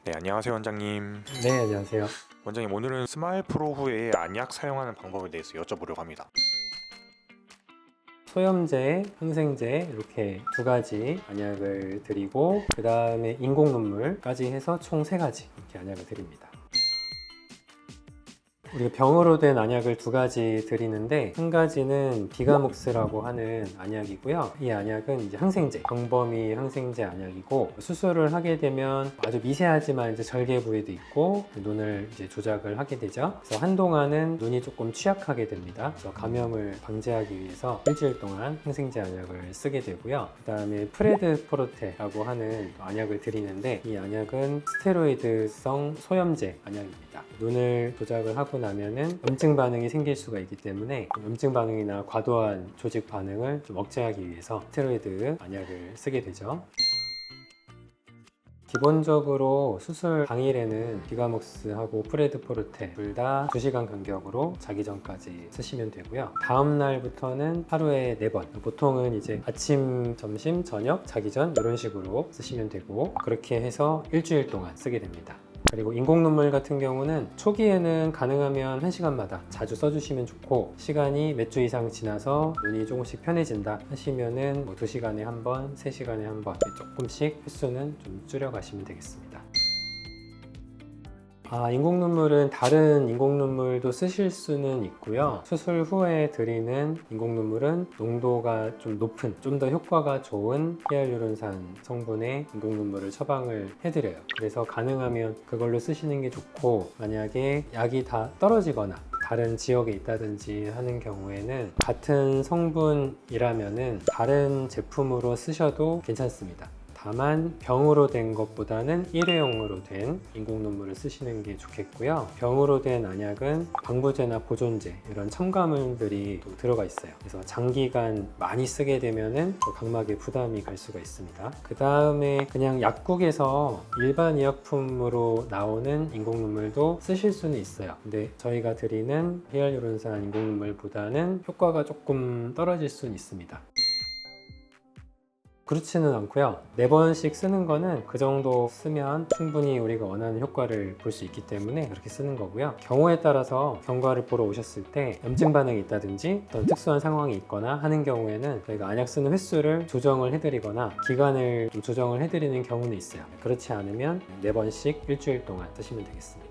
네, 안녕하세요 원장님. 네, 안녕하세요. 원장님, 오늘은 스마일 프로 후에 안약 사용하는 방법에 대해서 여쭤보려고 합니다. 소염제, 항생제 이렇게 두 가지 안약을 드리고 그 다음에 인공 눈물까지 해서 총 세 가지 이렇게 안약을 드립니다. 우리가 병으로 된 안약을 두 가지 드리는데, 한 가지는 비가묵스라고 하는 안약이고요. 이 안약은 이제 항생제, 광범위 항생제 안약이고, 수술을 하게 되면 아주 미세하지만 이제 절개 부위도 있고 눈을 이제 조작을 하게 되죠. 그래서 한동안은 눈이 조금 취약하게 됩니다. 그래서 감염을 방지하기 위해서 일주일 동안 항생제 안약을 쓰게 되고요. 그 다음에 프레드포르테라고 하는 안약을 드리는데, 이 안약은 스테로이드성 소염제 안약입니다. 눈을 조작을 하고 나면은 염증 반응이 생길 수가 있기 때문에 염증 반응이나 과도한 조직 반응을 좀 억제하기 위해서 스테로이드 안약을 쓰게 되죠. 기본적으로 수술 당일에는 비가묵스하고 프레드포르테 둘 다 2시간 간격으로 자기 전까지 쓰시면 되고요. 다음 날부터는 하루에 4번, 보통은 이제 아침, 점심, 저녁, 자기 전 이런 식으로 쓰시면 되고, 그렇게 해서 일주일 동안 쓰게 됩니다. 그리고 인공 눈물 같은 경우는 초기에는 가능하면 1시간마다 자주 써주시면 좋고, 시간이 몇 주 이상 지나서 눈이 조금씩 편해진다 하시면은 2시간에 한 번, 3시간에 한 번 조금씩 횟수는 좀 줄여가시면 되겠습니다. 인공 눈물은 다른 인공 눈물도 쓰실 수는 있고요. 수술 후에 드리는 인공 눈물은 농도가 좀 높은, 좀 더 효과가 좋은 히알루론산 성분의 인공 눈물을 처방을 해드려요. 그래서 가능하면 그걸로 쓰시는 게 좋고, 만약에 약이 다 떨어지거나 다른 지역에 있다든지 하는 경우에는 같은 성분이라면은 다른 제품으로 쓰셔도 괜찮습니다. 다만 병으로 된 것보다는 일회용으로 된 인공 눈물을 쓰시는 게 좋겠고요. 병으로 된 안약은 방부제나 보존제 이런 첨가물들이 또 들어가 있어요. 그래서 장기간 많이 쓰게 되면은 각막에 부담이 갈 수가 있습니다. 그 다음에 그냥 약국에서 일반 의약품으로 나오는 인공 눈물도 쓰실 수는 있어요. 근데 저희가 드리는 히알루론산 인공 눈물보다는 효과가 조금 떨어질 수는 있습니다. 그렇지는 않고요. 4번씩 쓰는 거는 그 정도 쓰면 충분히 우리가 원하는 효과를 볼 수 있기 때문에 그렇게 쓰는 거고요. 경우에 따라서 경과를 보러 오셨을 때 염증 반응이 있다든지 어떤 특수한 상황이 있거나 하는 경우에는 저희가 안약 쓰는 횟수를 조정을 해드리거나 기간을 좀 조정을 해드리는 경우는 있어요. 그렇지 않으면 4번씩 일주일 동안 쓰시면 되겠습니다.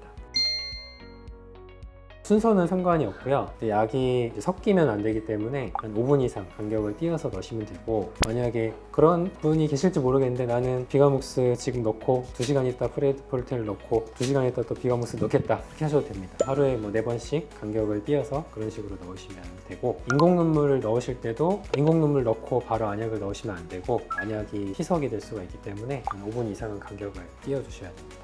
순서는 상관이 없고요. 약이 섞이면 안 되기 때문에 한 5분 이상 간격을 띄어서 넣으시면 되고, 만약에 그런 분이 계실지 모르겠는데 나는 비가묵스 지금 넣고 2시간 있다 프레드포르테를 넣고 2시간 있다 또 비가묵스 넣겠다, 이렇게 하셔도 됩니다. 하루에 4번씩 간격을 띄어서 그런 식으로 넣으시면 되고, 인공 눈물을 넣으실 때도 인공 눈물 넣고 바로 안약을 넣으시면 안 되고, 안약이 희석이 될 수가 있기 때문에 한 5분 이상은 간격을 띄워주셔야 됩니다.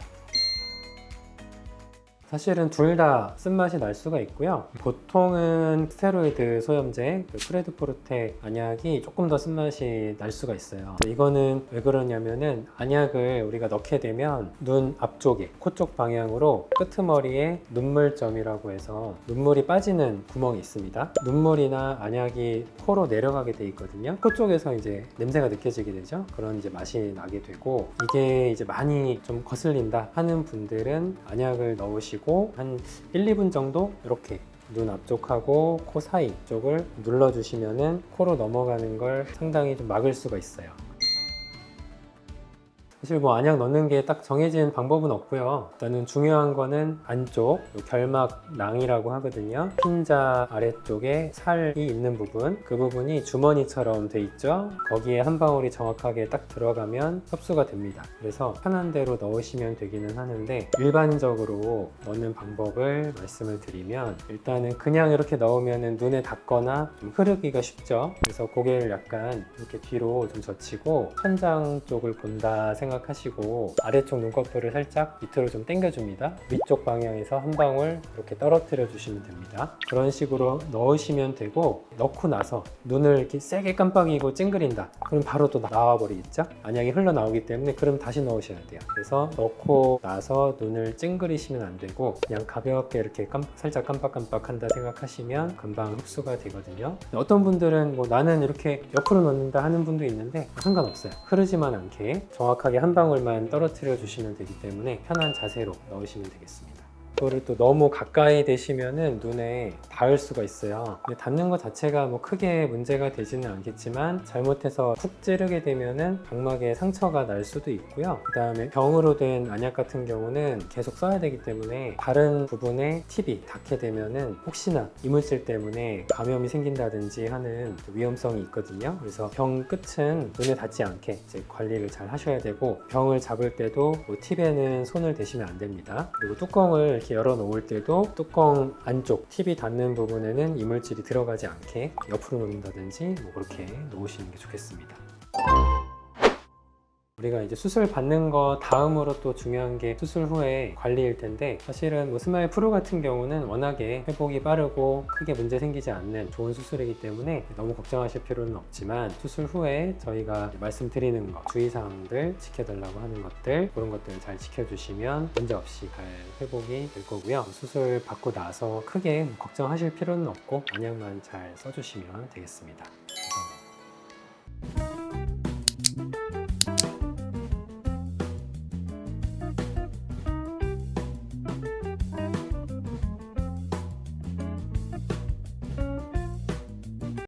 사실은 둘 다 쓴맛이 날 수가 있고요. 보통은 스테로이드 소염제, 프레드포르테 안약이 조금 더 쓴맛이 날 수가 있어요. 이거는 왜 그러냐면은, 안약을 우리가 넣게 되면 눈 앞쪽에, 코 쪽 방향으로 끄트머리에 눈물점이라고 해서 눈물이 빠지는 구멍이 있습니다. 눈물이나 안약이 코로 내려가게 돼 있거든요. 코 쪽에서 이제 냄새가 느껴지게 되죠. 그런 이제 맛이 나게 되고, 이게 이제 많이 좀 거슬린다 하는 분들은 안약을 넣으시고 한 1, 2분 정도 이렇게 눈 앞쪽하고 코 사이 쪽을 눌러주시면은 코로 넘어가는 걸 상당히 좀 막을 수가 있어요. 사실 안약 넣는 게 딱 정해진 방법은 없고요. 일단은 중요한 거는 안쪽 결막낭이라고 하거든요. 흰자 아래쪽에 살이 있는 부분, 그 부분이 주머니처럼 돼 있죠. 거기에 한 방울이 정확하게 딱 들어가면 흡수가 됩니다. 그래서 편한 대로 넣으시면 되기는 하는데, 일반적으로 넣는 방법을 말씀을 드리면, 일단은 그냥 이렇게 넣으면 눈에 닿거나 좀 흐르기가 쉽죠. 그래서 고개를 약간 이렇게 뒤로 좀 젖히고 천장 쪽을 본다 생각 생각하시고 아래쪽 눈꺼풀을 살짝 밑으로 좀 당겨줍니다. 위쪽 방향에서 한 방울 이렇게 떨어뜨려 주시면 됩니다. 그런 식으로 넣으시면 되고, 넣고 나서 눈을 이렇게 세게 깜빡이고 찡그린다, 그럼 바로 또 나와버리겠죠? 안약이 흘러나오기 때문에 그럼 다시 넣으셔야 돼요. 그래서 넣고 나서 눈을 찡그리시면 안 되고 그냥 가볍게 이렇게 살짝 깜빡깜빡 한다 생각하시면 금방 흡수가 되거든요. 어떤 분들은 뭐 나는 이렇게 옆으로 넣는다 하는 분도 있는데 상관없어요. 흐르지만 않게 정확하게 한 방울만 떨어뜨려 주시면 되기 때문에 편한 자세로 넣으시면 되겠습니다. 이거를 또 너무 가까이 대시면은 눈에 닿을 수가 있어요. 근데 닿는 것 자체가 뭐 크게 문제가 되지는 않겠지만 잘못해서 쿡 찌르게 되면은 각막에 상처가 날 수도 있고요. 그 다음에 병으로 된 안약 같은 경우는 계속 써야 되기 때문에 다른 부분에 팁이 닿게 되면은 혹시나 이물질 때문에 감염이 생긴다든지 하는 위험성이 있거든요. 그래서 병 끝은 눈에 닿지 않게 이제 관리를 잘 하셔야 되고, 병을 잡을 때도 뭐 팁에는 손을 대시면 안 됩니다. 그리고 뚜껑을 이렇게 열어 놓을 때도 뚜껑 안쪽 팁이 닿는 부분에는 이물질이 들어가지 않게 옆으로 놓는다든지 뭐 그렇게 놓으시는 게 좋겠습니다. 우리가 이제 수술 받는 거 다음으로 또 중요한 게 수술 후에 관리일 텐데, 사실은 뭐 스마일 프로 같은 경우는 워낙에 회복이 빠르고 크게 문제 생기지 않는 좋은 수술이기 때문에 너무 걱정하실 필요는 없지만, 수술 후에 저희가 말씀드리는 거, 주의사항들, 지켜달라고 하는 것들, 그런 것들을 잘 지켜주시면 문제 없이 잘 회복이 될 거고요. 수술 받고 나서 크게 걱정하실 필요는 없고 안약만 잘 써주시면 되겠습니다.